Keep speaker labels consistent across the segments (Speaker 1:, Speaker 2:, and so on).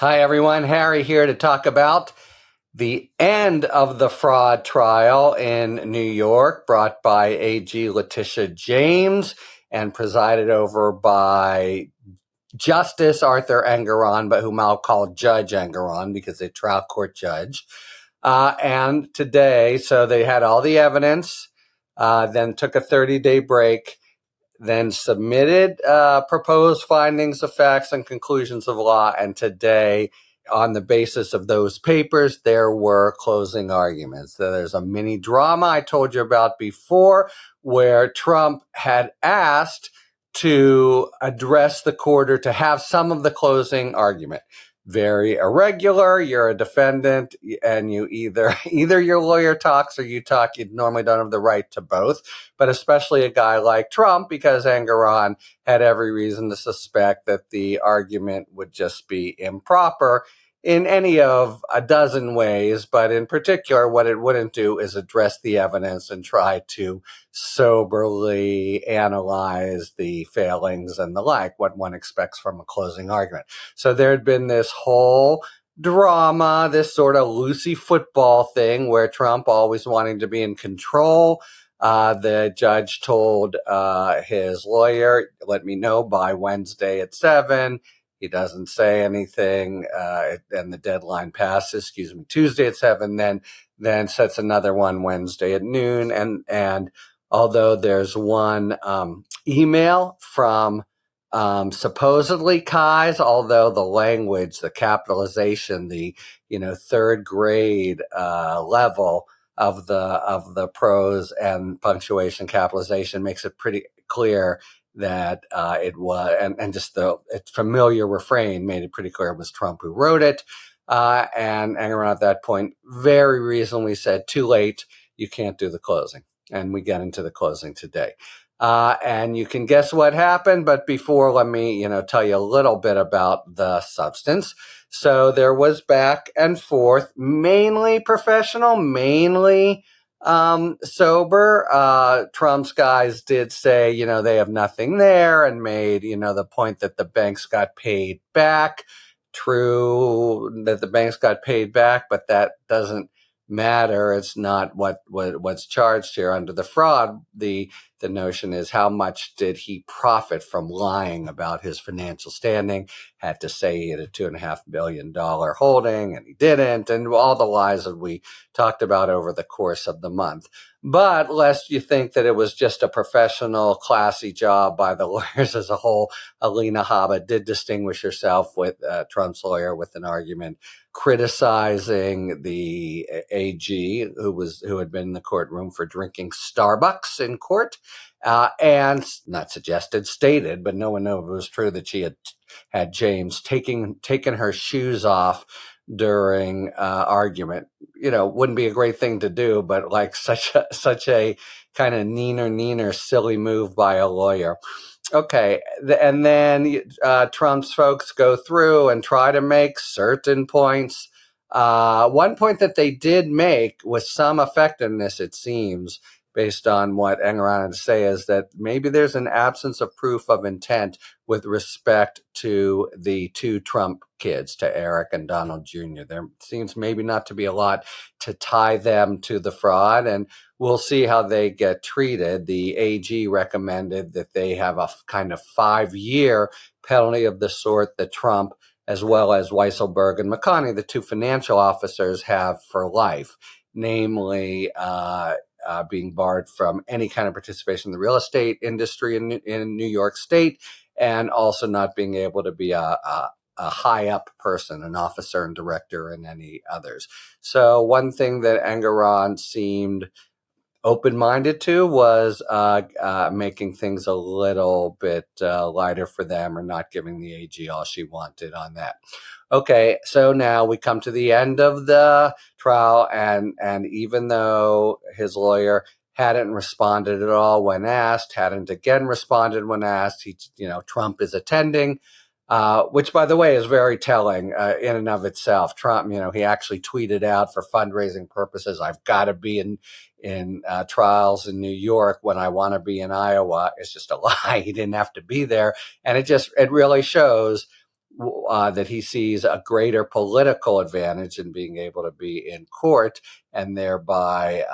Speaker 1: Hi, everyone. Harry here to talk about the end of the fraud trial in New York, brought by AG Letitia James and presided over by Justice Arthur Engoron, but whom I'll call Judge Engoron because a trial court judge. And today, so they had all the evidence, then took a 30-day break, then submitted proposed findings of facts and conclusions of law. And today, on the basis of those papers, there were closing arguments. So there's a mini drama I told you about before, where Trump had asked to address the court or to have some of the closing argument. Very irregular. You're a defendant, and you either your lawyer talks or you talk. You normally don't have the right to both, but especially a guy like Trump, because Engoron had every reason to suspect that the argument would just be improper in any of a dozen ways. But in particular, what it wouldn't do is address the evidence and try to soberly analyze the failings and the like, what one expects from a closing argument. So there had been this whole drama, this sort of loosey football thing where Trump always wanting to be in control. The judge told his lawyer, let me know by Wednesday at 7. He doesn't say anything, and the deadline passes, Tuesday at 7, then sets another one Wednesday at noon. And although there's one email from supposedly Kai's, although the language, the capitalization, the third grade level of the prose and punctuation capitalization makes it pretty clear that it was, and just the familiar refrain made it pretty clear it was Trump who wrote it. And Engoron at that point very reasonably said, too late, you can't do the closing. And we get into the closing today. And you can guess what happened, but before, let me, tell you a little bit about the substance. So there was back and forth, mainly professional, mainly sober. Trump's guys did say, they have nothing there, and made, the point that the banks got paid back. True that the banks got paid back, but that doesn't matter. It's not what's charged here under the fraud. The notion is, how much did he profit from lying about his financial standing? Had to say he had a $2.5 billion holding, and he didn't, and all the lies that we talked about over the course of the month. But lest you think that it was just a professional, classy job by the lawyers as a whole, Alina Habba did distinguish herself with Trump's lawyer with an argument criticizing the AG, who had been in the courtroom for drinking Starbucks in court, and not suggested, stated, but no one knew if it was true, that she had James taken her shoes off during argument. Wouldn't be a great thing to do, but like such a kind of neener, silly move by a lawyer. Okay, and then Trump's folks go through and try to make certain points. One point that they did make with some effectiveness, it seems, based on what Engoron had to say, is that maybe there's an absence of proof of intent with respect to the two Trump kids, to Eric and Donald Jr. There seems maybe not to be a lot to tie them to the fraud, and we'll see how they get treated. The AG recommended that they have a kind of 5-year penalty of the sort that Trump, as well as Weisselberg and McConney, the two financial officers, have for life, namely being barred from any kind of participation in the real estate industry in New York State, and also not being able to be a high up person, an officer and director, and any others. So one thing that Engoron seemed open-minded to was making things a little bit lighter for them, or not giving the AG all she wanted on that. Okay, so now we come to the end of the trial, and even though his lawyer hadn't responded at all when asked, hadn't again responded when asked, Trump is attending, which, by the way, is very telling in and of itself. Trump, he actually tweeted out, for fundraising purposes, I've got to be in trials in New York when I want to be in Iowa. It's just a lie. He didn't have to be there. And it really shows that he sees a greater political advantage in being able to be in court and thereby,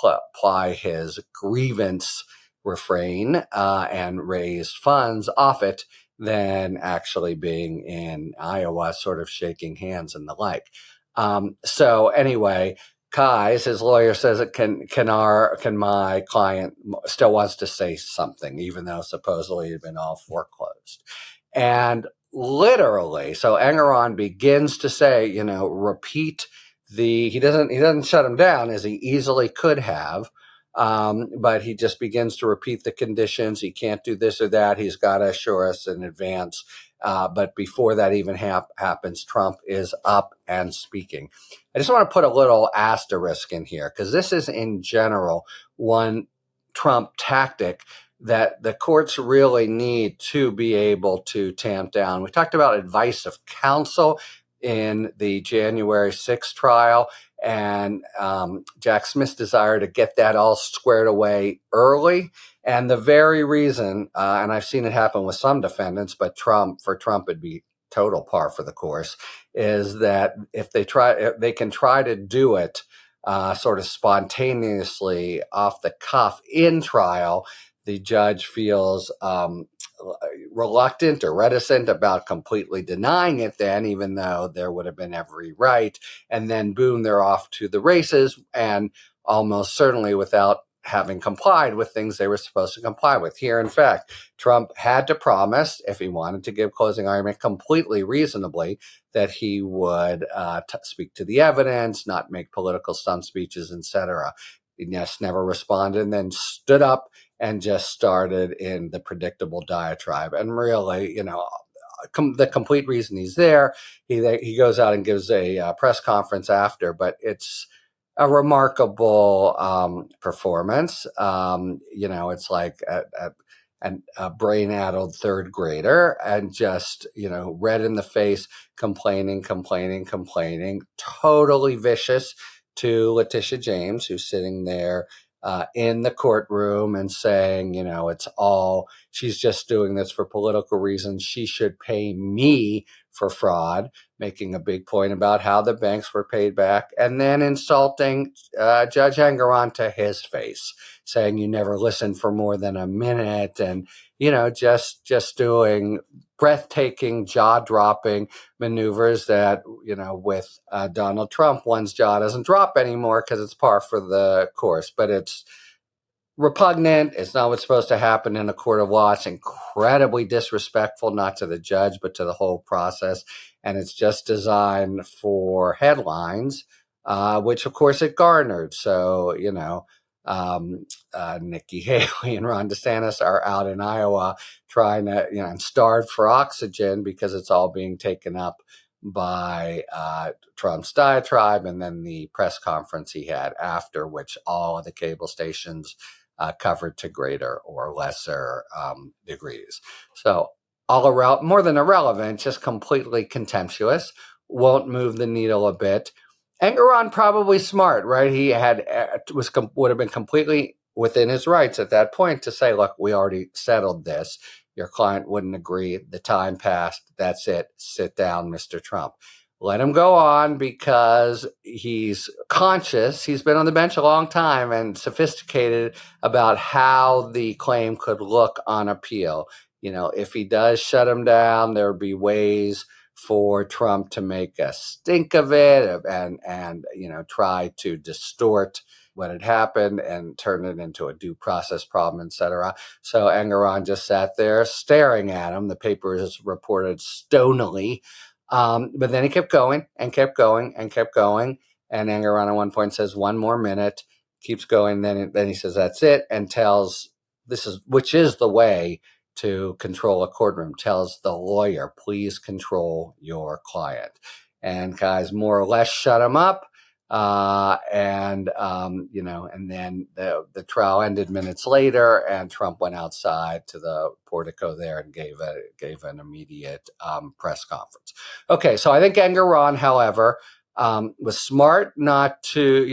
Speaker 1: apply his grievance refrain and raise funds off it than actually being in Iowa, sort of shaking hands and the like. So anyway, Kai's, his lawyer says it can my client still wants to say something, even though supposedly it had been all foreclosed. And literally, so Engoron begins to say, repeat he doesn't shut him down as he easily could have. But he just begins to repeat the conditions. He can't do this or that. He's got to assure us in advance. But before that even happens, Trump is up and speaking. I just want to put a little asterisk in here because this is in general one Trump tactic that the courts really need to be able to tamp down. We talked about advice of counsel in the January 6th trial, and Jack Smith's desire to get that all squared away early. And the very reason, and I've seen it happen with some defendants, but for Trump, it'd be total par for the course, is that if they can try to do it sort of spontaneously off the cuff in trial, the judge feels reluctant or reticent about completely denying it then, even though there would have been every right. And then boom, they're off to the races, and almost certainly without having complied with things they were supposed to comply with. Here, in fact, Trump had to promise, if he wanted to give closing argument completely reasonably, that he would speak to the evidence, not make political stunt speeches, etc. He just never responded, and then stood up and just started in the predictable diatribe. And really, the complete reason he's there, he goes out and gives a press conference after, but it's a remarkable performance. It's like a brain-addled third grader, and just, red in the face, complaining, totally vicious to Letitia James, who's sitting there in the courtroom and saying, she's just doing this for political reasons. She should pay me for fraud, making a big point about how the banks were paid back, and then insulting Judge Engoron to his face, saying you never listened for more than a minute, and just doing breathtaking, jaw-dropping maneuvers that, with Donald Trump, one's jaw doesn't drop anymore because it's par for the course. But it's repugnant. It's not what's supposed to happen in a court of law. It's incredibly disrespectful, not to the judge, but to the whole process. And it's just designed for headlines, which, of course, it garnered. So, Nikki Haley and Ron DeSantis are out in Iowa trying to, and starved for oxygen because it's all being taken up by Trump's diatribe, and then the press conference he had after, which all of the cable stations covered to greater or lesser degrees. So all around, more than irrelevant, just completely contemptuous, won't move the needle a bit. Engoron probably smart, right? He would have been completely within his rights at that point to say, look, we already settled this. Your client wouldn't agree. The time passed. That's it. Sit down, Mr. Trump. Let him go on because he's conscious. He's been on the bench a long time and sophisticated about how the claim could look on appeal. If he does shut him down, there would be ways for Trump to make a stink of it and try to distort what had happened and turn it into a due process problem, etc. So Engoron just sat there staring at him. The paper is reported stonily. But then he kept going and kept going and kept going. And Engoron at one point says, 1 more minute, keeps going. Then he says, that's it. And tells, which is the way to control a courtroom, tells the lawyer, please control your client. And guys more or less shut him up. And then the trial ended minutes later, and Trump went outside to the portico there and gave an immediate press conference. Okay, so I think Engoron, however, was smart not to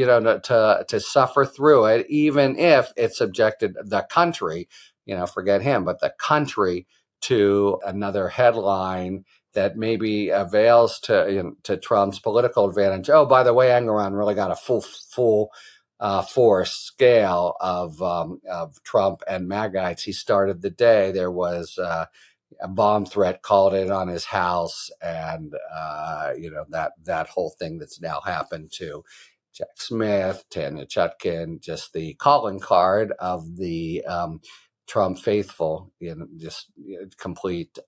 Speaker 1: to suffer through it, even if it subjected the country, forget him, but the country, to another headline that maybe avails to Trump's political advantage. Oh, by the way, Engoron really got a full force scale of Trump and MAGItes. He started the day. There was a bomb threat called in on his house, and that whole thing that's now happened to Jack Smith, Tanya Chutkin, just the calling card of the Trump faithful, just complete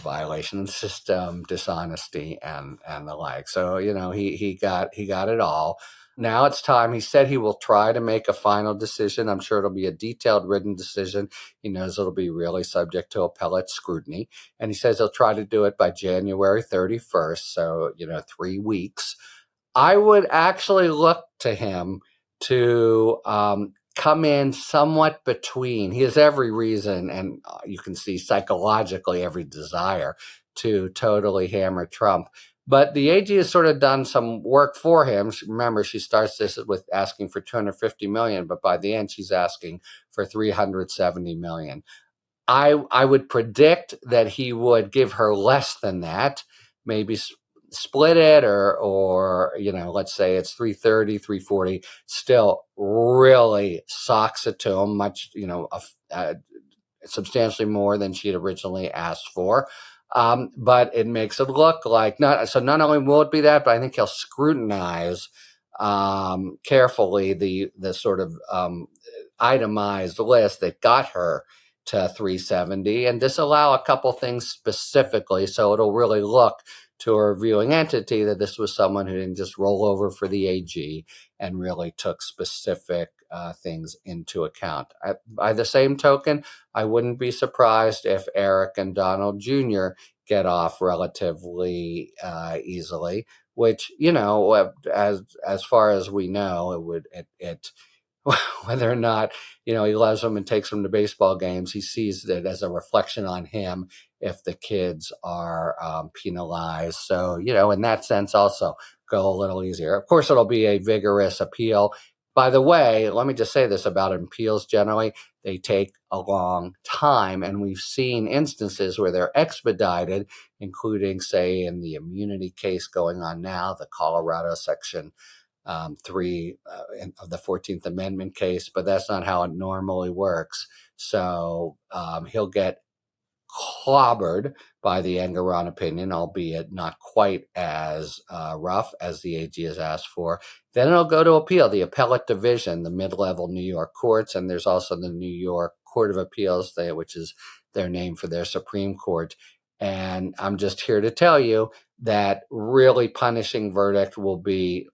Speaker 1: violation of the system, dishonesty, and the like. So he got it all. Now it's time. He said he will try to make a final decision. I'm sure it'll be a detailed written decision. He knows it'll be really subject to appellate scrutiny, and he says he'll try to do it by January 31st. So 3 weeks. I would actually look to him to come in somewhat between. He has every reason, and you can see psychologically every desire to totally hammer Trump. But the AG has sort of done some work for him. Remember, she starts this with asking for $250 million, but by the end, she's asking for $370 million. I would predict that he would give her less than that, maybe split it or let's say it's 330, 340, still really socks it to him much, substantially more than she had originally asked for. But it makes it look like not only will it be that, but I think he'll scrutinize carefully the sort of itemized list that got her to 370 and disallow a couple things specifically. So it'll really look to a reviewing entity that this was someone who didn't just roll over for the AG and really took specific things into account. By the same token, I wouldn't be surprised if Eric and Donald Jr. get off relatively easily, which, as far as we know, whether or not, he loves them and takes them to baseball games, he sees it as a reflection on him if the kids are penalized. So, in that sense, also go a little easier. Of course, it'll be a vigorous appeal. By the way, let me just say this about appeals generally. They take a long time, and we've seen instances where they're expedited, including, say, in the immunity case going on now, the Colorado Section 3 of the 14th Amendment case, but that's not how it normally works. So he'll get clobbered by the Engoron opinion, albeit not quite as rough as the AG has asked for. Then it'll go to appeal, the appellate division, the mid-level New York courts, and there's also the New York Court of Appeals, which is their name for their Supreme Court. And I'm just here to tell you that really punishing verdict will be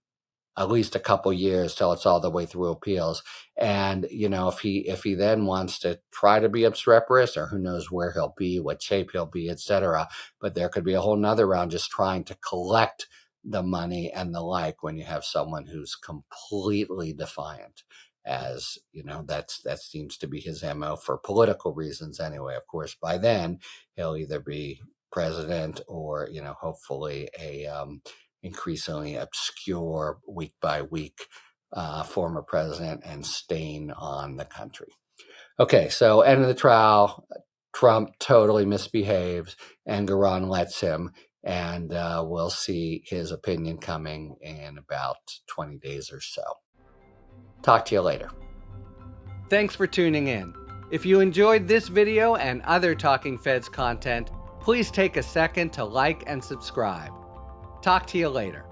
Speaker 1: at least a couple years till it's all the way through appeals. And, if he then wants to try to be obstreperous, or who knows where he'll be, what shape he'll be, etc. But there could be a whole nother round just trying to collect the money and the like when you have someone who's completely defiant, as that seems to be his MO for political reasons anyway. Of course, by then he'll either be president or, hopefully a increasingly obscure week by week former president and stain on the country. Okay, so end of the trial. Trump totally misbehaves. Engoron lets him, and we'll see his opinion coming in about 20 days or so. Talk to you later. Thanks for tuning in. If you enjoyed this video and other Talking Feds content, please take a second to like and subscribe. Talk to you later.